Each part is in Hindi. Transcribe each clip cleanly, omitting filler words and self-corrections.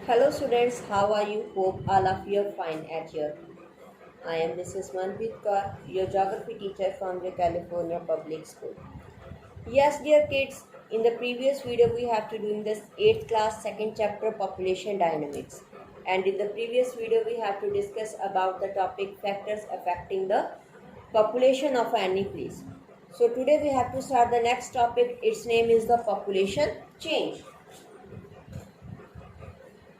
Hello students, how are you? Hope all of you are fine at your. I am Mrs. Manpreet Kaur, your geography teacher from the California Public School. Yes, dear kids, in the previous video we have to do in this 8th class 2nd chapter population dynamics. And in the previous video we have to discuss about the topic factors affecting the population of any place. So today we have to start the next topic. Its name is the population change.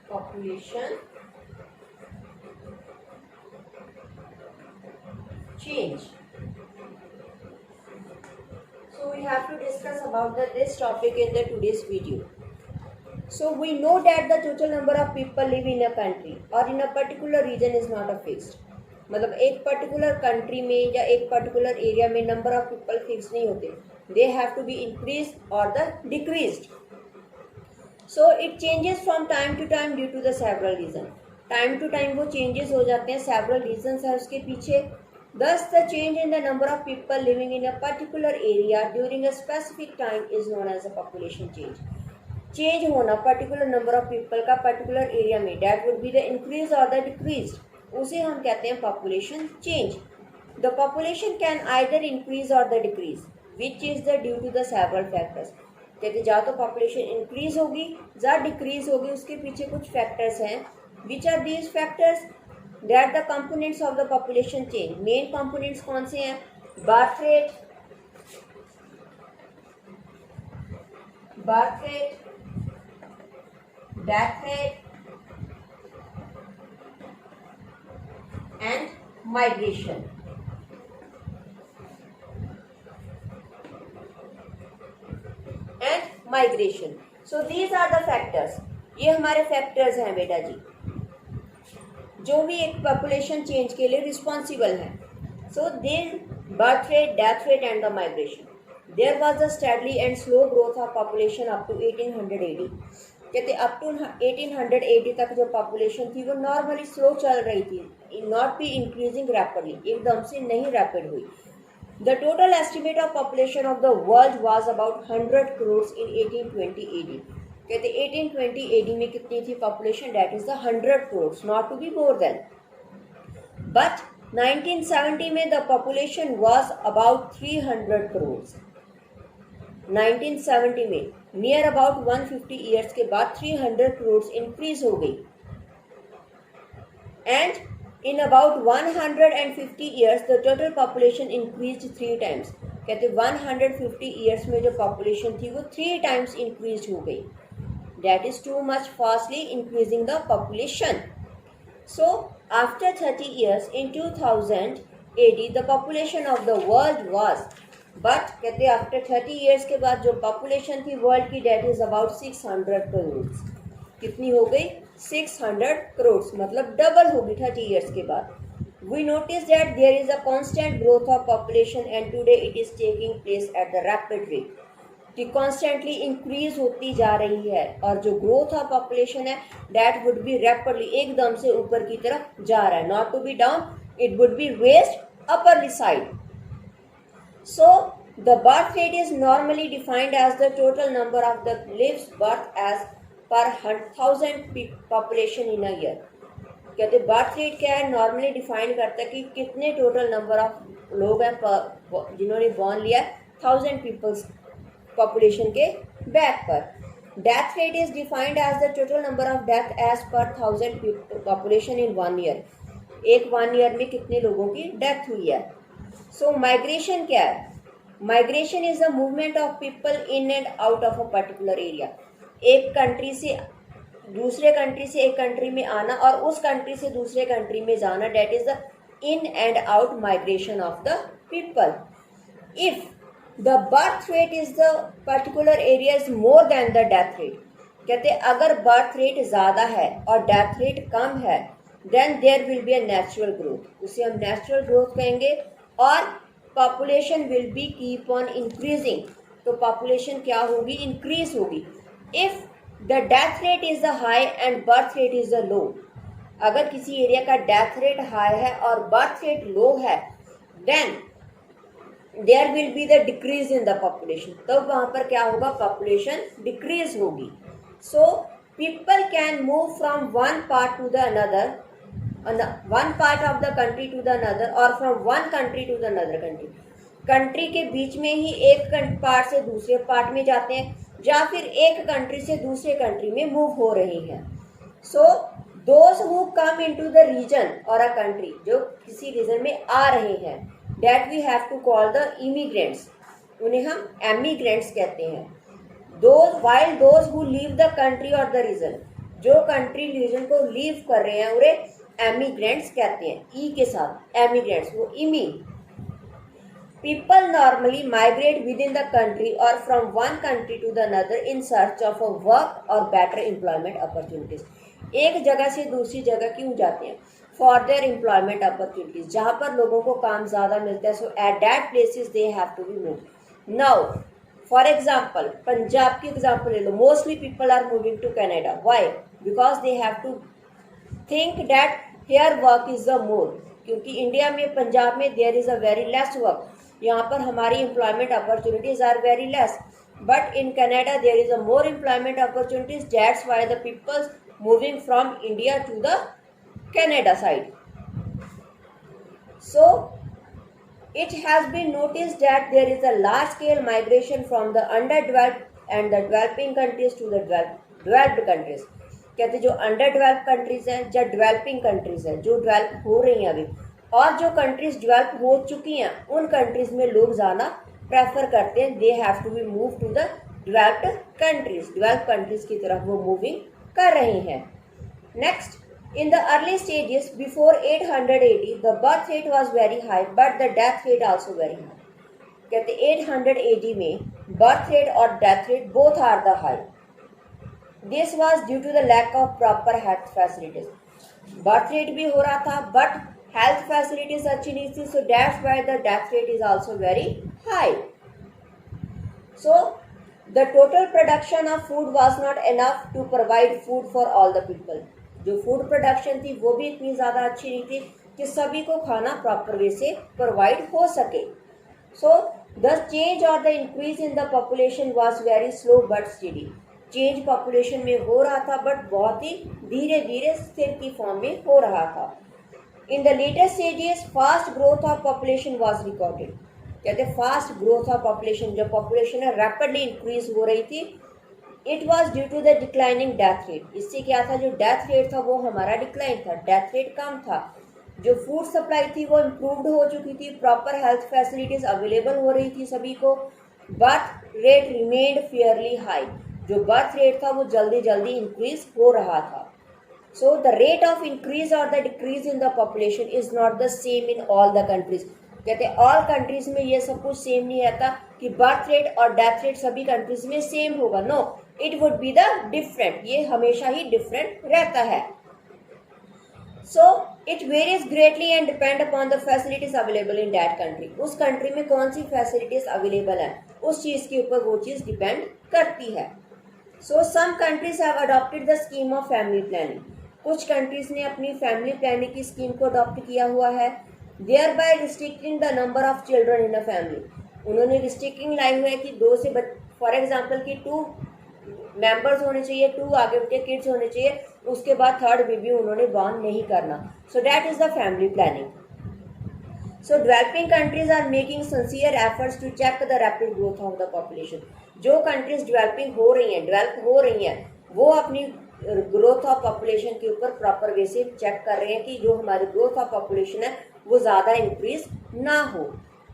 Population change. So we have to discuss about this topic in the today's video. So we know that the total number of people live in a country or in a particular region is not a fixed. मतलब एक पर्टिकुलर कंट्री में या एक पर्टिकुलर एरिया में नंबर ऑफ पीपल फिक्स नहीं होते. They have to be increase और the decreased. So it changes from time to time due to the several reason. Time to time वो चेंजेस हो जाते हैं, सेवरल रीजन है उसके पीछे. Thus, the change in the number of people living in a particular area during a specific time is known as a population change. Change होना particular number of people का particular area में, that would be the increase or the decrease. उसे हम कहते हैं population change. The population can either increase or the decrease, which is the due to the several factors. कहते जा तो population increase होगी या decrease होगी, उसके पीछे कुछ factors हैं. Which are these factors? That the components of the population change. Main components कौन से हैं? Birth rate, death rate and migration. So these are the factors. ये हमारे factors हैं बेटा जी, जो भी एक पॉपुलेशन चेंज के लिए रिस्पॉन्सिबल है. So their birth rate, death rate and the migration. There was a steadily and slow growth of population up to 1880. कहते अप टू 1880 तक जो पॉपुलेशन थी वो नॉर्मली स्लो चल रही थी, नॉट बी इंक्रीजिंग रैपिडली, एकदम से नहीं रैपिड हुई. The total estimate of population of the world was about 100 crore in 1820 AD. कहते 1820 AD में कितनी थी population? That is the 100 crore, not to be more than. But 1970 में the population was about 300 crore. 1970 में नियर अबाउट 150 ईयर्स के बाद 300 करोड़ इंक्रीज हो गई. And in about 150 years the total population increase 3 times. कहते 150 ईयर्स में जो पॉपुलेशन थी वो 3 टाइम्स इंक्रीज हो गई. That is too much fastly increasing the population. So after 30 years in 2000 AD the population of the world was, but कहते after 30 years के बाद जो population थी world की, that is about 600 करोड़. कितनी हो गई? 600 करोड़, मतलब डबल होगी 30 years के बाद. We notice that there is a constant growth of population and today it is taking place at the rapid rate. कि कॉन्स्टेंटली इंक्रीज होती जा रही है और जो ग्रोथ ऑफ पॉपुलेशन है दैट वुड बी रैपिडली, एकदम से ऊपर की तरफ जा रहा है, not to be down, it would be raised upperly side. So the birth rate is normally defined as the total number of the lives birth as per 1000 population in a year. कहते बर्थ रेट क्या है? नॉर्मली डिफाइन करता है कि कितने टोटल नंबर ऑफ लोग हैं जिन्होंने बॉर्न लिया 1000 पीपल्स पॉपुलेशन के बैक पर. Death rate is defined as the total number of death as per 1000 population in 1 year. एक 1 ईयर में कितने लोगों की डेथ हुई है. सो माइग्रेशन क्या है? Migration is the movement of people in and out of a particular area. एक कंट्री से दूसरे कंट्री से एक कंट्री में आना और उस कंट्री से दूसरे कंट्री में जाना, that is the in and out migration of the people. If the birth rate is the particular area is more than the death rate. कहते अगर birth rate ज़्यादा है और death rate कम है then there will be a natural growth. उसे हम natural growth कहेंगे और population will be keep on increasing. तो population क्या होगी? increase होगी. If the death rate is the high and birth rate is the low, अगर किसी एरिया का death rate high है और birth rate low है then there will be the decrease in the population. तब वहां पर क्या होगा? पॉपुलेशन डिक्रीज होगी. So people can move from one part to the another, one part of the country to the another, or from one country to the another country. Country के बीच में ही एक पार्ट से दूसरे पार्ट में जाते हैं, या फिर एक कंट्री से दूसरे कंट्री में मूव हो रही हैं. So those who come into the region और अ कंट्री, जो किसी रीजन में आ रहे हैं, that we have to call the immigrants, उन्हें हम एमिग्रेंट्स कहते हैं. while those who leave the country or the region, जो कंट्री रीजन को लीव कर रहे हैं उन्हें एमिग्रेंट्स कहते हैं, ई के साथ एमिग्रेंट्स, वो इमी. People normally migrate with in the country और from one country to the another in search of a work और बेटर एम्प्लॉयमेंट अपॉर्चुनिटीज. एक जगह से दूसरी जगह क्यों जाते हैं? फॉर देयर एम्प्लॉयमेंट अपॉर्चुनिटीज, जहाँ पर लोगों को काम ज़्यादा मिलता है. So at that places they have to be move. Now for example, Punjab की एग्जाम्पल ले लो. Mostly people are moving to Canada. Why? Because they have to think that here work is the more, क्योंकि इंडिया में, पंजाब में there is a very less work. यहाँ पर हमारी employment opportunities are very less, but in Canada there is a more employment opportunities. That's why the peoples moving from India to the Canada side. So it has been noticed that there is a large scale migration from the underdeveloped and the developing countries to the developed countries. कहते जो underdeveloped countries हैं या developing countries हैं, जो develop हो रही हैं अभी, और जो countries develop हो चुकी हैं, उन countries में लोग जाना prefer करते हैं. they have to be moved to the developed countries. developed countries की तरफ वो moving कर रही हैं. Next, in the early stages before 880, the birth rate was very high, but the death rate also very high. कहते 800 AD में birth rate और death rate both are the high. This was due to the lack of proper health facilities. Birth rate भी हो रहा था, but health facilities अच्छी नहीं थी, so that's why the death rate is also very high. So the total production of food was not enough to provide food for all the people. जो फूड प्रोडक्शन थी वो भी इतनी ज़्यादा अच्छी नहीं थी कि सभी को खाना प्रॉपर वे से प्रोवाइड हो सके. सो द चेंज और the increase in the population was very slow but steady. Change population में हो रहा था, बट बहुत ही धीरे धीरे स्थिर की फॉर्म में हो रहा था. In the latest stages fast growth of population was recorded. कहते फास्ट ग्रोथ ऑफ पॉपुलेशन, जब पॉपुलेशन है रैपिडली इंक्रीज हो रही थी, it was due to the declining death rate. इससे क्या था, जो डेथ रेट था वो हमारा डिक्लाइन था, डेथ रेट कम था. जो फूड सप्लाई थी वो इम्प्रूव्ड हो चुकी थी, प्रॉपर हेल्थ फैसिलिटीज अवेलेबल हो रही थी सभी को. Birth rate remained fairly high. जो बर्थ रेट था वो जल्दी जल्दी इंक्रीज हो रहा था. So the rate of increase और the decrease in the population is not the same in all the countries. कहते ऑल कंट्रीज में ये सब कुछ सेम नहीं रहता कि बर्थ रेट और डेथ रेट सभी कंट्रीज में सेम होगा. No, it would be the different. ये हमेशा ही डिफरेंट रहता है. So it varies greatly and depend upon the facilities available in that country. उस कंट्री में कौन सी फैसिलिटीज अवेलेबल है, उस चीज़ के ऊपर वो चीज़ डिपेंड करती है. So some countries have adopted the scheme of family planning. कुछ कंट्रीज ने अपनी फैमिली प्लानिंग की स्कीम को अडॉप्ट किया हुआ है. Thereby restricting the number of children in a family. उन्होंने रिस्ट्रिक्टिंग लाई हुआ है कि 2 से, फॉर एग्जाम्पल कि 2 मेंबर्स होने चाहिए, 2 आगे उनके किड्स होने चाहिए, उसके बाद 3rd बेबी उन्होंने बॉर्न नहीं करना. So that is the family planning. So developing countries are making sincere efforts to check the rapid growth of the population. जो कंट्रीज डेवलप हो रही हैं, वो अपनी ग्रोथ ऑफ पॉपुलेशन के ऊपर प्रॉपर वे से चेक कर रहे हैं कि जो हमारी ग्रोथ ऑफ पॉपुलेशन है वो ज़्यादा इंक्रीज ना हो.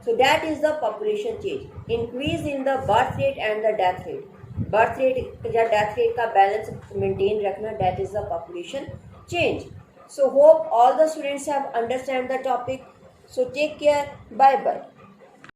So that is the population change. Increase in the birth rate and the death rate. Birth rate या डेथ रेट का बैलेंस मेंटेन रखना, that is the population change. So hope all the students have understand the topic. So take care. Bye bye.